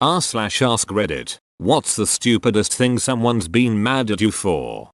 r/ask Reddit. What's the stupidest thing someone's been mad at you for?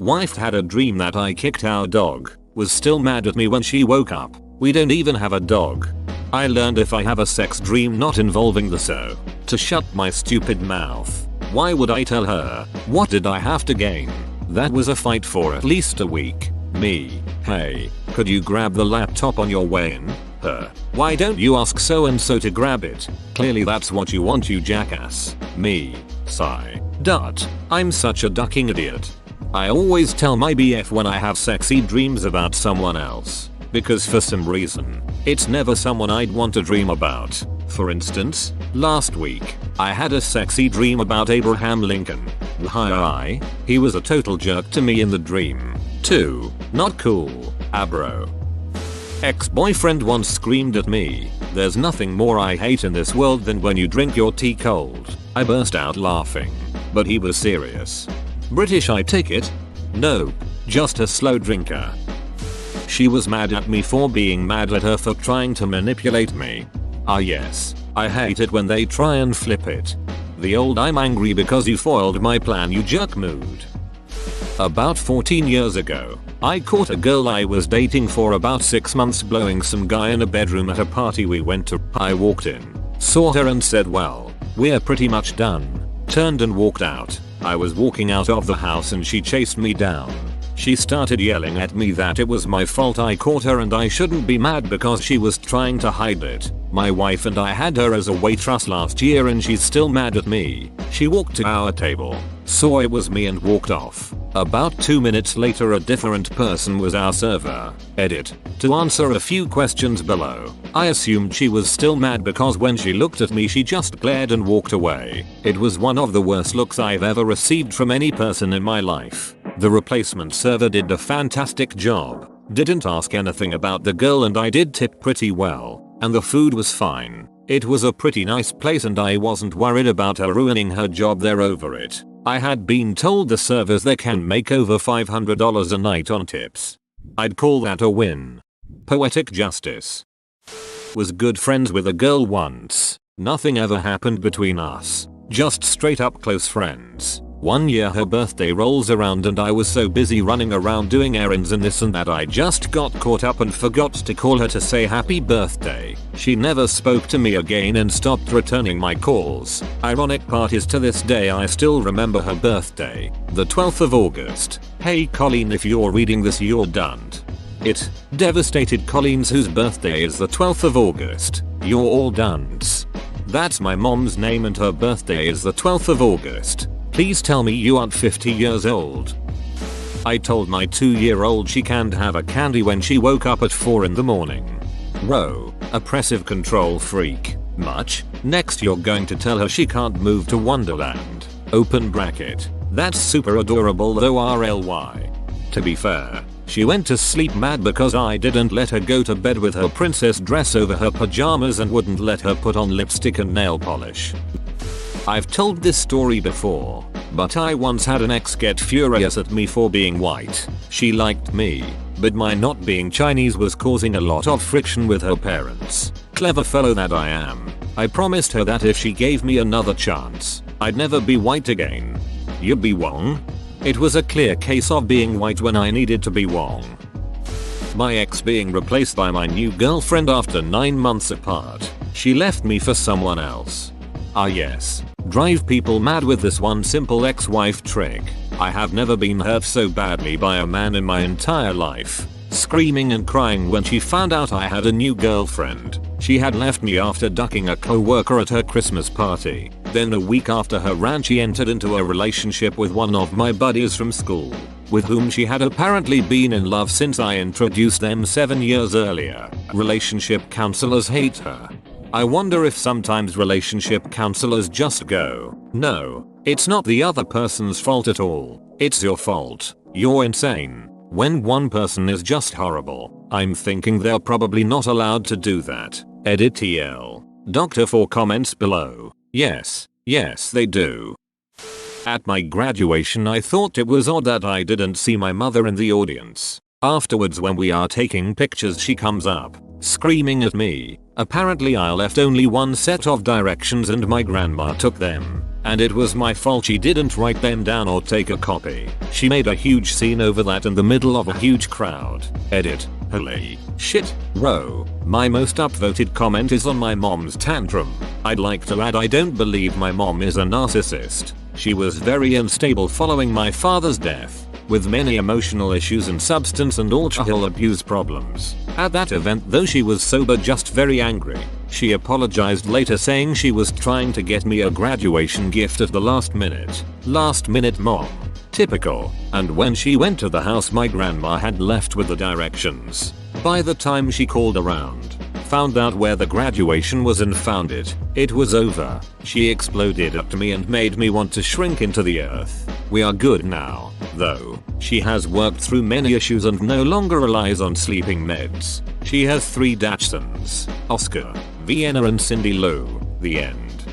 Wife had a dream that I kicked our dog. Was still mad at me when she woke up. We don't even have a dog. I learned if I have a sex dream not involving the so, to shut my stupid mouth. Why would I tell her? What did I have to gain? That was a fight for at least a week. Me. Hey, could you grab the laptop on your way in? Her. Why don't you ask so and so to grab it? Clearly that's what you want, you jackass. Me. Sigh. Dut. I'm such a ducking idiot. I always tell my BF when I have sexy dreams about someone else. Because for some reason, it's never someone I'd want to dream about. For instance, last week, I had a sexy dream about Abraham Lincoln. Hi, he was a total jerk to me in the dream. 2. Not cool. Bro. Ex-boyfriend once screamed at me, "There's nothing more I hate in this world than when you drink your tea cold." I burst out laughing. But he was serious. British, I take it? Nope, just a slow drinker. She was mad at me for being mad at her for trying to manipulate me. Ah yes, I hate it when they try and flip it. The old "I'm angry because you foiled my plan you jerk" mood. About 14 years ago, I caught a girl I was dating for about 6 months blowing some guy in a bedroom at a party we went to. I walked in, saw her and said, "Well, we're pretty much done." Turned and walked out. I was walking out of the house and she chased me down. She started yelling at me that it was my fault I caught her and I shouldn't be mad because she was trying to hide it. My wife and I had her as a waitress last year and she's still mad at me. She walked to our table, saw it was me and walked off. About 2 minutes later a different person was our server. Edit. To answer a few questions below, I assumed she was still mad because when she looked at me she just glared and walked away. It was one of the worst looks I've ever received from any person in my life. The replacement server did a fantastic job. Didn't ask anything about the girl and I did tip pretty well. And the food was fine. It was a pretty nice place and I wasn't worried about her ruining her job there over it. I had been told the servers there can make over $500 a night on tips. I'd call that a win. Poetic justice. Was good friends with a girl once. Nothing ever happened between us. Just straight up close friends. One year her birthday rolls around and I was so busy running around doing errands and this and that I just got caught up and forgot to call her to say happy birthday. She never spoke to me again and stopped returning my calls. Ironic part is to this day I still remember her birthday, the 12th of August. Hey Colleen, if you're reading this you're done. It devastated Colleen's whose birthday is the 12th of August. You're all dunce. That's my mom's name and her birthday is the 12th of August. Please tell me you aren't 50 years old. I told my 2-year-old she can't have a candy when she woke up at 4 in the morning. Bro, oppressive control freak. Much? Next you're going to tell her she can't move to Wonderland. Open bracket. That's super adorable though RLY. To be fair, she went to sleep mad because I didn't let her go to bed with her princess dress over her pajamas and wouldn't let her put on lipstick and nail polish. I've told this story before, but I once had an ex get furious at me for being white. She liked me, but my not being Chinese was causing a lot of friction with her parents. Clever fellow that I am. I promised her that if she gave me another chance, I'd never be white again. You be wrong? It was a clear case of being white when I needed to be wrong. My ex being replaced by my new girlfriend after 9 months apart. She left me for someone else. Ah yes. Drive people mad with this one simple ex-wife trick. I have never been hurt so badly by a man in my entire life. Screaming and crying when she found out I had a new girlfriend. She had left me after ducking a co-worker at her Christmas party. Then a week after her rant she entered into a relationship with one of my buddies from school, with whom she had apparently been in love since I introduced them 7 years earlier. Relationship counselors hate her. I wonder if sometimes relationship counselors just go, "No, it's not the other person's fault at all. It's your fault. You're insane." When one person is just horrible, I'm thinking they're probably not allowed to do that. Edit TL. Doctor for comments below. Yes they do. At my graduation I thought it was odd that I didn't see my mother in the audience. Afterwards when we are taking pictures she comes up, screaming at me, Apparently I left only one set of directions and my grandma took them. And it was my fault she didn't write them down or take a copy. She made a huge scene over that in the middle of a huge crowd. Edit. Holy shit, bro. My most upvoted comment is on my mom's tantrum. I'd like to add I don't believe my mom is a narcissist. She was very unstable following my father's death, with many emotional issues and substance and alcohol abuse problems. At that event though she was sober, just very angry. She apologized later saying she was trying to get me a graduation gift at the last minute. Last minute mom. Typical. And when she went to the house my grandma had left with the directions. By the time she called around, found out where the graduation was and found it was over. She exploded up to me and made me want to shrink into the earth. We are good now, though. She has worked through many issues and no longer relies on sleeping meds. She has 3 Dachshunds, Oscar, Vienna and Cindy Lou. The end.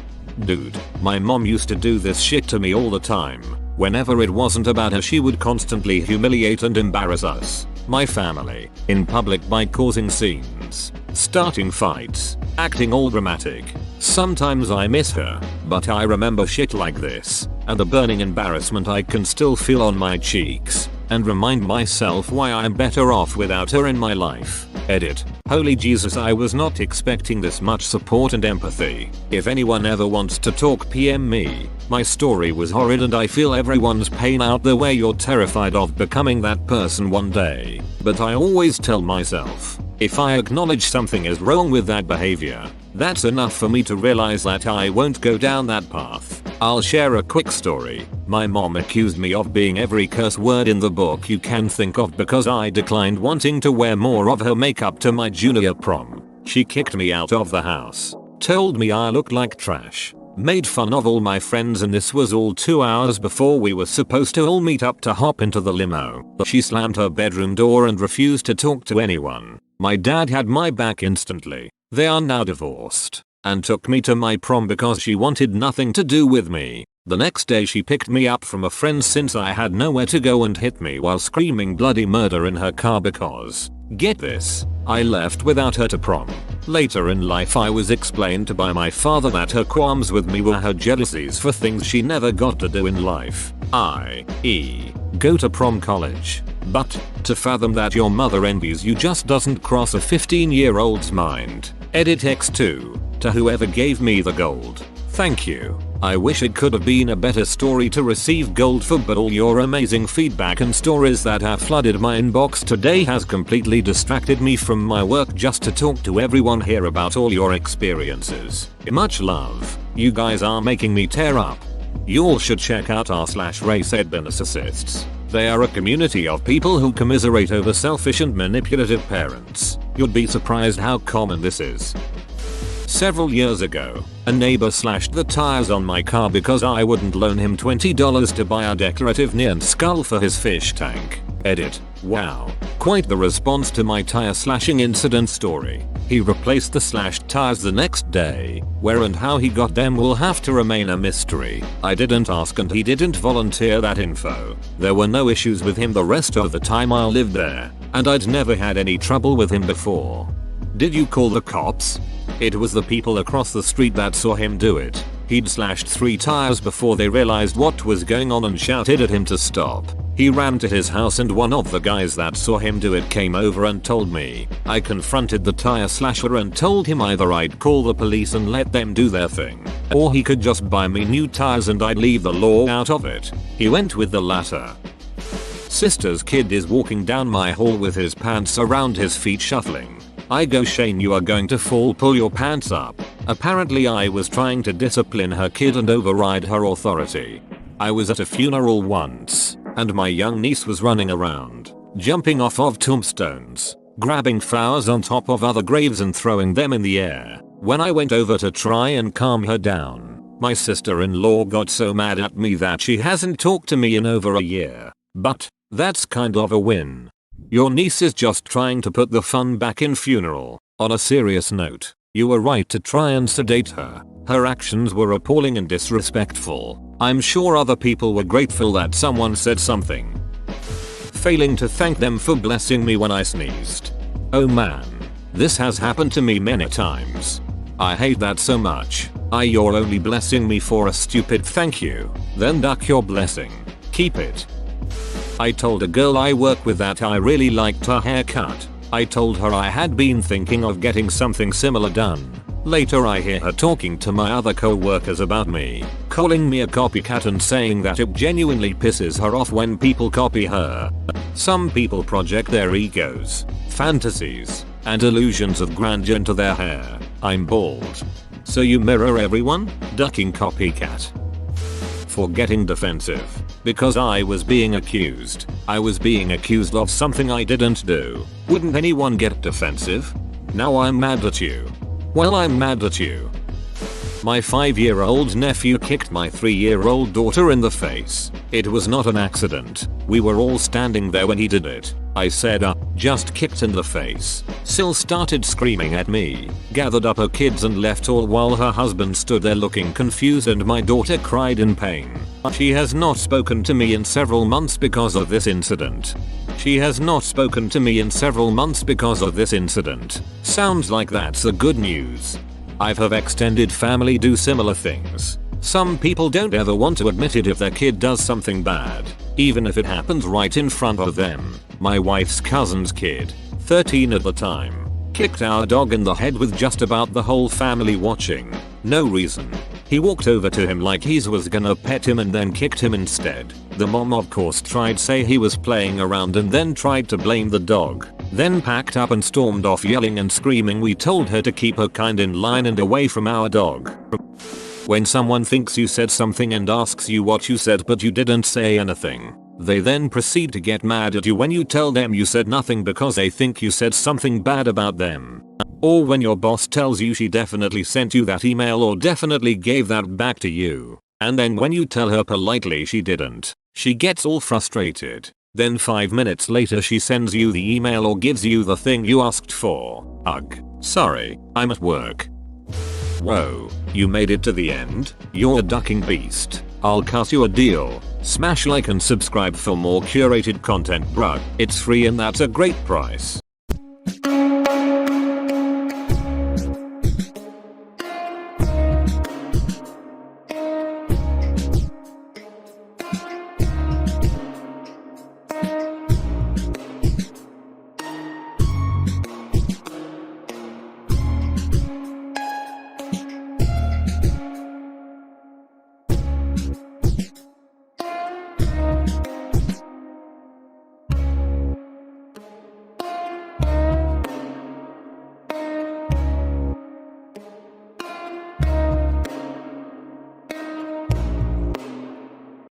Dude, my mom used to do this shit to me all the time. Whenever it wasn't about her she would constantly humiliate and embarrass us, my family, in public by causing scenes, starting fights, acting all dramatic. Sometimes I miss her, but I remember shit like this, and the burning embarrassment I can still feel on my cheeks, and remind myself why I'm better off without her in my life. Edit. Holy Jesus, I was not expecting this much support and empathy. If anyone ever wants to talk, PM me. My story was horrid and I feel everyone's pain out there where you're terrified of becoming that person one day. But I always tell myself, if I acknowledge something is wrong with that behavior, that's enough for me to realize that I won't go down that path. I'll share a quick story. My mom accused me of being every curse word in the book you can think of because I declined wanting to wear more of her makeup to my junior prom. She kicked me out of the house, told me I looked like trash, made fun of all my friends, and this was all 2 hours before we were supposed to all meet up to hop into the limo. She slammed her bedroom door and refused to talk to anyone. My dad had my back instantly. They are now divorced, and took me to my prom because she wanted nothing to do with me. The next day she picked me up from a friend since I had nowhere to go and hit me while screaming bloody murder in her car because, get this, I left without her to prom. Later in life I was explained to by my father that her qualms with me were her jealousies for things she never got to do in life, i.e., go to prom college. But, to fathom that your mother envies you just doesn't cross a 15-year-old's mind. Edit X2, to whoever gave me the gold. Thank you. I wish it could have been a better story to receive gold for, but all your amazing feedback and stories that have flooded my inbox today has completely distracted me from my work just to talk to everyone here about all your experiences. Much love. You guys are making me tear up. You all should check out r/race@narcissists. They are a community of people who commiserate over selfish and manipulative parents. You'd be surprised how common this is. Several years ago, a neighbor slashed the tires on my car because I wouldn't loan him $20 to buy a decorative neon skull for his fish tank. Edit. Wow. Quite the response to my tire slashing incident story. He replaced the slashed tires the next day. Where and how he got them will have to remain a mystery. I didn't ask and he didn't volunteer that info. There were no issues with him the rest of the time I lived there, and I'd never had any trouble with him before. Did you call the cops? It was the people across the street that saw him do it. He'd slashed 3 tires before they realized what was going on and shouted at him to stop. He ran to his house and one of the guys that saw him do it came over and told me. I confronted the tire slasher and told him either I'd call the police and let them do their thing, or he could just buy me new tires and I'd leave the law out of it. He went with the latter. Sister's kid is walking down my hall with his pants around his feet shuffling. I go, Shane, you are going to fall, pull your pants up. Apparently I was trying to discipline her kid and override her authority. I was at a funeral once, and my young niece was running around, jumping off of tombstones, grabbing flowers on top of other graves and throwing them in the air. When I went over to try and calm her down, my sister-in-law got so mad at me that she hasn't talked to me in over a year. But, that's kind of a win. Your niece is just trying to put the fun back in funeral. On a serious note, you were right to try and sedate her. Her actions were appalling and disrespectful. I'm sure other people were grateful that someone said something. Failing to thank them for blessing me when I sneezed. Oh man. This has happened to me many times. I hate that so much. You're only blessing me for a stupid thank you. Then duck your blessing. Keep it. I told a girl I work with that I really liked her haircut. I told her I had been thinking of getting something similar done. Later I hear her talking to my other co-workers about me, calling me a copycat and saying that it genuinely pisses her off when people copy her. Some people project their egos, fantasies, and illusions of grandeur into their hair. I'm bald. So you mirror everyone? Ducking copycat. For getting defensive. Because I was being accused. I was being accused of something I didn't do. Wouldn't anyone get defensive? Now I'm mad at you. Well, I'm mad at you. My 5-year-old nephew kicked my 3-year-old daughter in the face. It was not an accident. We were all standing there when he did it. I said, just kicked in the face. Sil started screaming at me, gathered up her kids and left, all while her husband stood there looking confused and my daughter cried in pain. She has not spoken to me in several months because of this incident. Sounds like that's the good news. I've had extended family do similar things. Some people don't ever want to admit it if their kid does something bad, even if it happens right in front of them. My wife's cousin's kid, 13 at the time, kicked our dog in the head with just about the whole family watching. No reason. He walked over to him like he was gonna pet him and then kicked him instead. The mom of course tried say he was playing around and then tried to blame the dog. Then packed up and stormed off yelling and screaming. We told her to keep her kind in line and away from our dog. When someone thinks you said something and asks you what you said but you didn't say anything, they then proceed to get mad at you when you tell them you said nothing because they think you said something bad about them. Or when your boss tells you she definitely sent you that email or definitely gave that back to you, and then when you tell her politely she didn't, she gets all frustrated. Then 5 minutes later she sends you the email or gives you the thing you asked for. Ugh. Sorry, I'm at work. Whoa, you made it to the end? You're a ducking beast. I'll cut you a deal. Smash like and subscribe for more curated content, bruh. It's free and that's a great price.